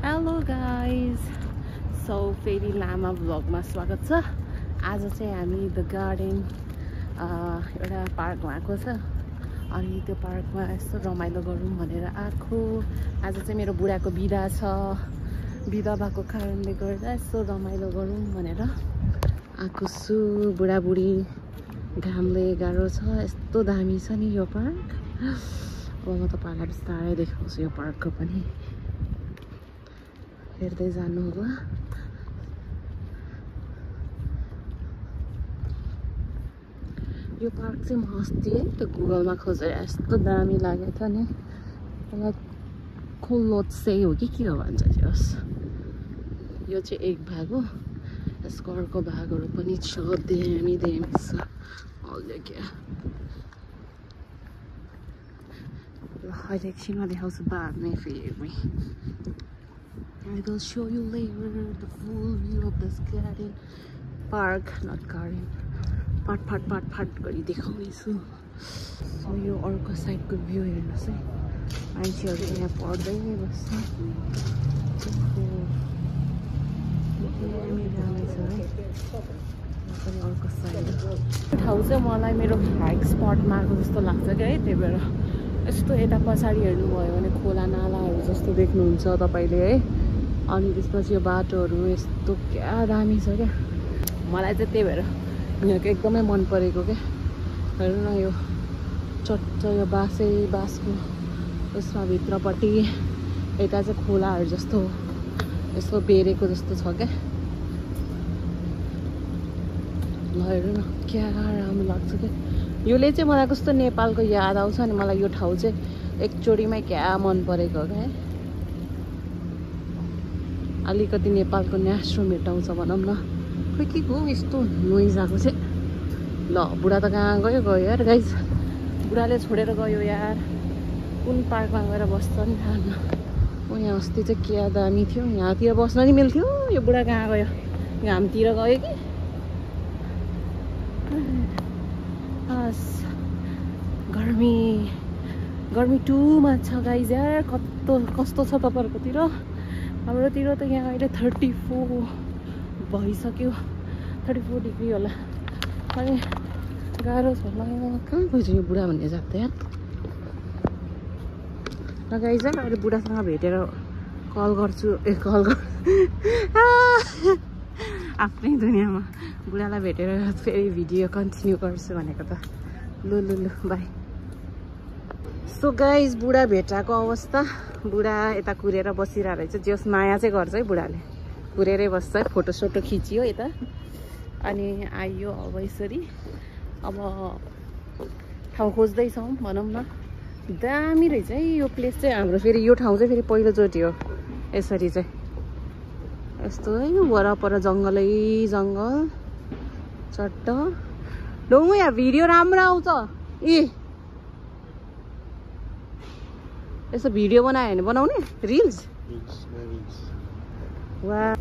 Hello guys so फेरि लामा भ्लगमा स्वागत छ। आज चाहिँ हामी द गार्डन एउटा पार्कमा आएको छ अनि त्यो पार्कमा यस्तो रमाइलो गरौँ भनेर आएको। आज चाहिँ मेरो बुढाको बिदा छ, बिदा भएको कारणले गर्दा यस्तो रमाइलो गरौँ भनेर आएको छु। बुढाबुढी घामले गाह्रो छ, यस्तो दामी छ नि यो पार्क। अब म तपाईँलाई बिस्तारै देखाउँछु यो पार्कको पनि, हेर्दै जानु होला। यो पार्क चाहिँ म अस्ति है त्यो गुगलमा खोजेर यस्तो दामी लाग्यो त नि। मलाई खोलोत्से हो कि के हो भन्छ त्यस। यो चाहिँ एक भाग हो, यसको अर्को भागहरू पनि छ, दामी दामी छ। अहिले क्या अहिले एकछिनमा देखाउँछु, बादमै फेरि I will show you later the full view of this garden, park, not garden. पाट गरी देखाउनेछु। सो यो अर्को साइडको भ्यू हेर्नुहोस् है, मान्छेहरू यहाँ पढ्दै बस्छ। अर्को साइड ठाउँ चाहिँ मलाई मेरो हाइक स्पटमा आएको जस्तो लाग्छ क्या है। त्यही भएर यस्तो यता पछाडि हेर्नुभयो भने खोला नालाहरू जस्तो देख्नुहुन्छ तपाईँले है। अनि त्यसपछि यो बाटोहरू यस्तो क्या दामी छ क्या। मलाई चाहिँ त्यही भएर यहाँको एकदमै मन परेको क्या। हेर्नु न यो चट्ट यो बाँसको यसमा भित्रपट्टि यता चाहिँ खोलाहरू जस्तो यसो बेरेको जस्तो छ क्या। ल हेर्नु न क्या राम्रो लाग्छ क्या। योले चाहिँ मलाई कस्तो नेपालको याद आउँछ नि। मलाई यो ठाउँ चाहिँ एकचोटिमै क्या मन परेको क्या। अलिकति नेपालको न्यास्रो मेटाउँछ भनौँ न। खोइ के हो यस्तो नोइज आएको चाहिँ। ल बुढा त कहाँ गयो यार गाइज, बुढाले छोडेर गयो यार। कुन पार्कमा गएर बस्छ नि थाहा न। ओ यहाँ अस्ति चाहिँ क्या दामी थियो, यहाँतिर बस्न नि मिल्थ्यो। यो बुढा कहाँ गयो, घामतिर गयो कि। हस् गर्मी टु मच छ गाइज यार। कस्तो छ तपाईँहरूकोतिर? हाम्रोतिर त यहाँ अहिले 34 भइसक्यो, 34 डिग्री होला। अनि गाह्रो छ। कहाँ गएछ यो बुढा भन्ने जात यार। ल गाइज अहिले बुढासँग भेटेर कल गर्छु। आफ्नै दुनियाँमा बुढालाई भेटेर फेरि भिडियो कन्टिन्यू गर्छु भनेको त। लु बाई। सो गाइज बुढा भेटाएको अवस्था। बुढा यता कुरेर बसिरहेको रहेछ। जस माया चाहिँ गर्छ है बुढाले, कुरेरै बस्छ है। फोटोसोटो खिचियो यता अनि आइयो। अब यसरी अब ठाउँ खोज्दैछौँ भनौँ न। दामी रहेछ है यो प्लेस चाहिँ हाम्रो। फेरि यो ठाउँ चाहिँ फेरि पहिलोचोटि हो यसरी चाहिँ। यस्तो है वरपर जङ्गलै जङ्गल चट्ट। लौ यहाँ भिडियो राम्रो आउँछ। यसो भिडियो बनायो भने बनाउने रिल्स। वा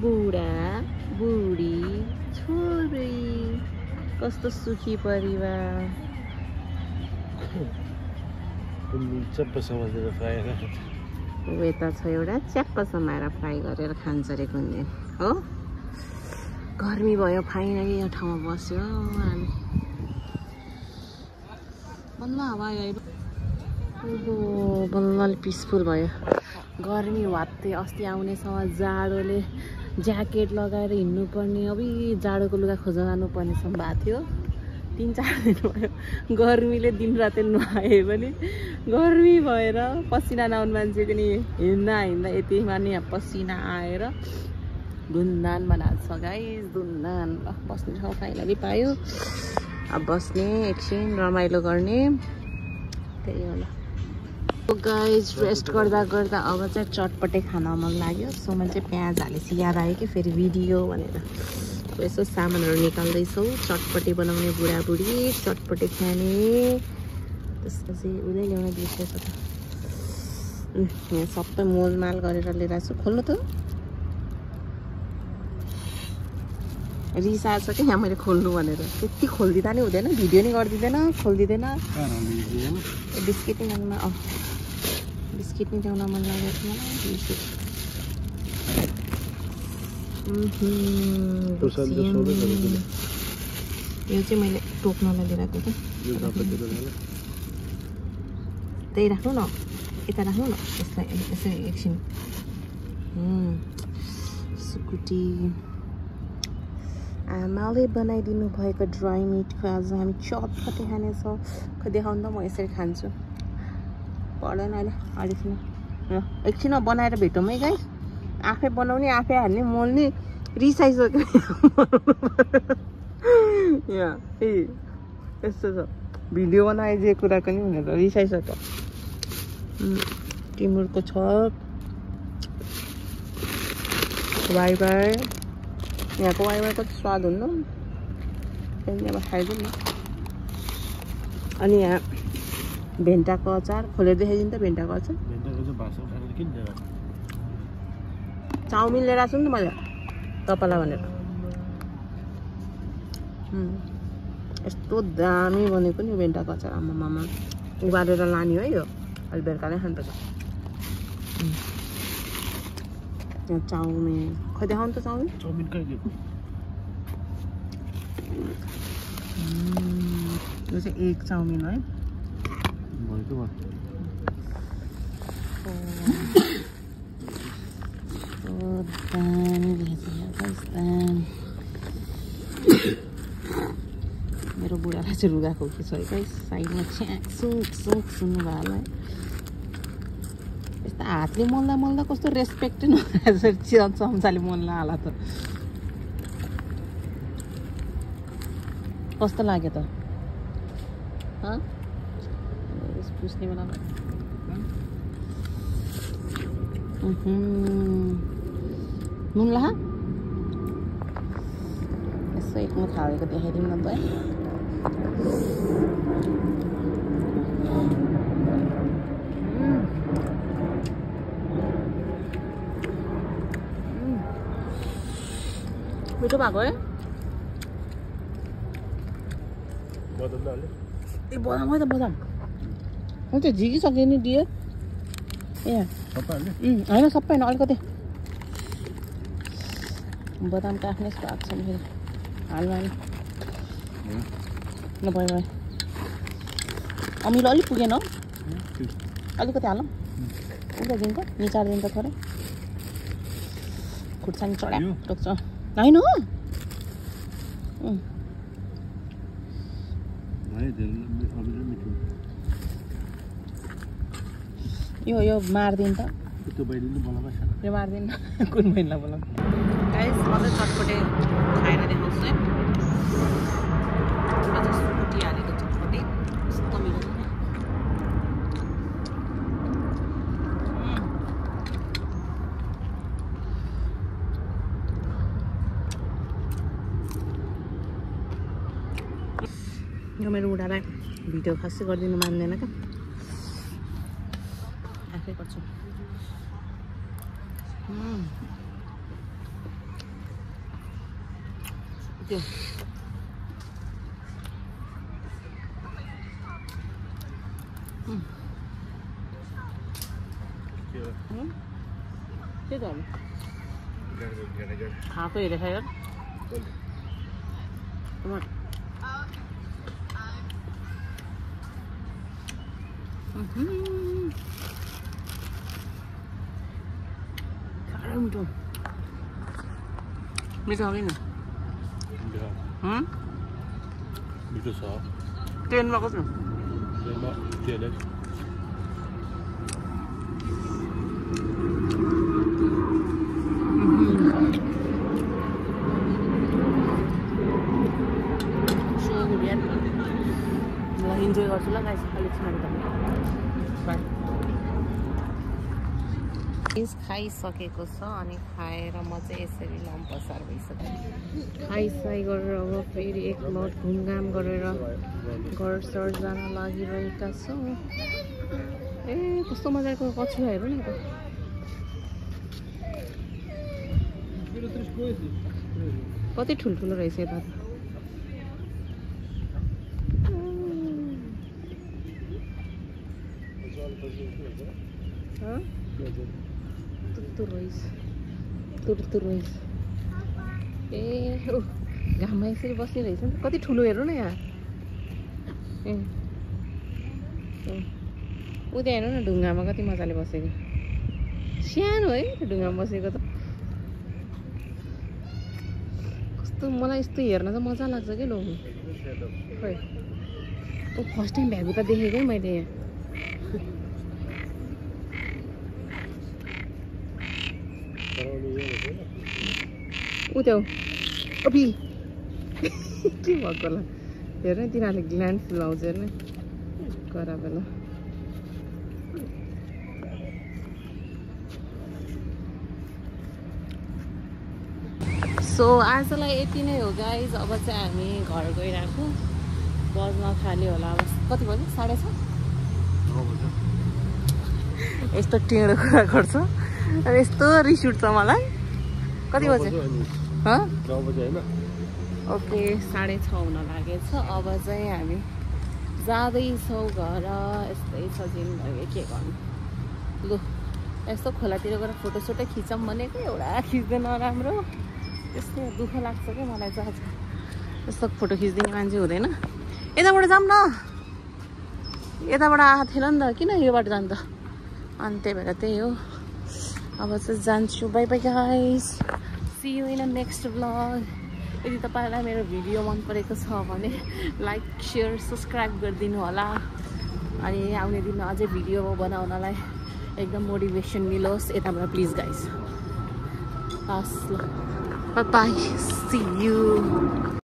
बुढा बुढी छोरी कस्तो सुखी परिवार। यता छ एउटा च्याप्प समाएर फ्राई गरेर खान्छ अरे कुन हो। गर्मी भयो फाइनली यो ठाउँमा बस्यो हामी। बल्ल हावा आयो, बल्ल पिसफुल भयो। गर्मी वात्तै अस्ति आउनेसम्म जाडोले ज्याकेट लगाएर हिँड्नुपर्ने, अब जाडोको लुगा खोज्न जानुपर्ने भएको थियो। 3-4 दिन भयो गर्मीले दिनरातै नुहाए पनि गर्मी भएर पसिना नआउने मान्छे पनि हिँड्दा यतिमा नि पसिना आएर धुन्दान बनाएको छ गाइस। धुन्दान बस्ने ठाउँ फाइनली पायो। अब बस्ने एकछिन रमाइलो गर्ने त्यही होला। गाइस रेस्ट गर्दा गर्दा अब चाहिँ चटपटे खान मन लाग्यो। सो मैले चाहिँ प्याज हालेपछि याद आयो कि फेरि भिडियो भनेर यसो सामानहरू निकाल्दैछौँ। चटपटे बनाउने बुढाबुढी, चटपटे खाने। त्यसपछि उदै ल्याउन बिर्सेछ त। यहाँ सबै मोलमाल गरेर लिएर छु। खोल्नु त रिस आएछ कि यहाँ मैले खोल्नु भनेर त्यति खोलिदिँदा नि हुँदैन भिडियो नि गरिदिँदैन खोलिदिँदैन बिस्किट नि ल्याउन बिस्किट नि ल्याउन मन लागेको थियो मलाई यो चाहिँ मैले टोक्नलाई दिइरहेको थिएँ त्यही राख्नु न यता राख्नु न यसलाई यसै एकछिन सुकुटी आमाले बनाइदिनु भएको ड्राई मिटको आज हामी चटपटे खानेछौँ खै देखाउनु त म यसरी खान्छु पर्दैन अहिले अलिकति र एकछिनमा बनाएर भेटौँ है गाइस आफै बनाउने आफै हाल्ने मोल्ने रिसाइसक्यो यहाँ ए यस्तो छ भिडियो बनाइदिएको कुरा पनि हुने त रिसाइसक्यो टिमुरको छ वाइवाई यहाँको वाइवाई कति स्वाद हुन्न अब खाइदिउँ न अनि यहाँ भेन्टाको अचार खोलेर देखाइदिनु त भेन्टाको अचार चाउमिन लिएर आएको छु नि त मैले तपाईँलाई भनेर यस्तो दामी बनेको नि भेन्टाको अचार आमामा उबालेर लाने है यो अहिले बेलुका नै खानुपर्छ चाउमिन खै देखाउनु त चाउमिन यो चाहिँ एक चाउमिन है मेरो बुढालाई चाहिँ रुगाएको के छ है साइडमा छ्याक सुक सुन्नु भयो होला है यस्तो हातले मोल्दा कस्तो रेस्पेक्ट नभएको चम्चाले मोल्न होला त कस्तो लाग्यो त पुस्ने बेला नुन ला यसो एकमा थालेको देखाइदिउँ न त मिठो भएको है बदाम है त बदाम म त्यो झिकिसकेँ नि दिए ए होइन सबै होइन अलिकति बदामको आफ्नै स्वाद छ नि फेरि हाल्नु नि ल भयो भयो अमिलो अलिक पुगेन अलिकति हालौँ उठाइदिनु त निचारिदिनु त थोरै खुर्सानी चढा टोक्छ होइन यो मार्दिनु त यो मार्दिनु कुन बहिनीलाई बोलाउँ गाइस अझै चटपटे खाएर देखाउँछु है सुकुटी हालेको चटपटे कस्तो मिठो यो मेरो बुढालाई भिडियो खासै गरिदिनु मान्दैन क्या आफै गर्छु त्यो के गर्नु खाएको हेरेर खाएर मिठो मिठो हो कि मिठो छ ट्रेनमा कस्तो इन्जोय गर्छु ल गाइस अलिक खाइसकेको छ अनि खाएर म चाहिँ यसरी लम्पसार भइसकेँ खाइसाइ गरेर अब फेरि एक लट घुमघाम गरेर घर सर जान लागिरहेका छौँ ए कस्तो मजाको कछुवा हेर्नु नि त कति ठुल्ठुलो रहेछ यता त तुर रहेछ ए ओ घाममा यसरी बस्ने रहेछ नि कति ठुलो हेर्नु न यहाँ ए उता हेर्नु न ढुङ्गामा कति मजाले बसेको सानो है ढुङ्गामा बसेको त कस्तो मलाई यस्तो हेर्न चाहिँ मजा लाग्छ के लो खै ओ फर्स्ट टाइम भ्यागु त देखेको है मैले यहाँ उता अबि के भएको होला हेर्नु तिनीहरूले ग्ल्यान्ड लाउँछ हेर्नु करा बेला सो आजलाई यति नै हो गाइज अब चाहिँ हामी घर गइरहेको बज्न थाल्यो होला अब कति बज्यो 6:30 यस्तो टेढो कुरा गर्छ अब यस्तो रिस उठ्छ मलाई कति बज्यो ओके 6:30 हुन लागेछ अब चाहिँ हामी जाँदैछौँ घर यस्तै छ जिन्दगी के गर्नु लु यस्तो खोलातिर गएर फोटोसोटो खिचौँ भनेको एउटा खिच्दैन राम्रो त्यस्तै दुःख लाग्छ क्या मलाई चाहिँ आज यस्तो फोटो खिचिदिने मान्छे हुँदैन यताबाट जाऊँ न यताबाट आएको थिएन नि त किन योबाट जानु त अनि त्यही भएर त्यही हो अब चाहिँ जान्छु bye bye guys see you in next vlog यदि तपाईँलाई मेरो भिडियो मन परेको छ भने लाइक सेयर सब्सक्राइब गरिदिनु होला अनि आउने दिनमा अझै भिडियो बनाउनलाई एकदम मोटिभेसन मिलोस् यताबाट प्लिज गाइस हस् ल बाई बाई सी यू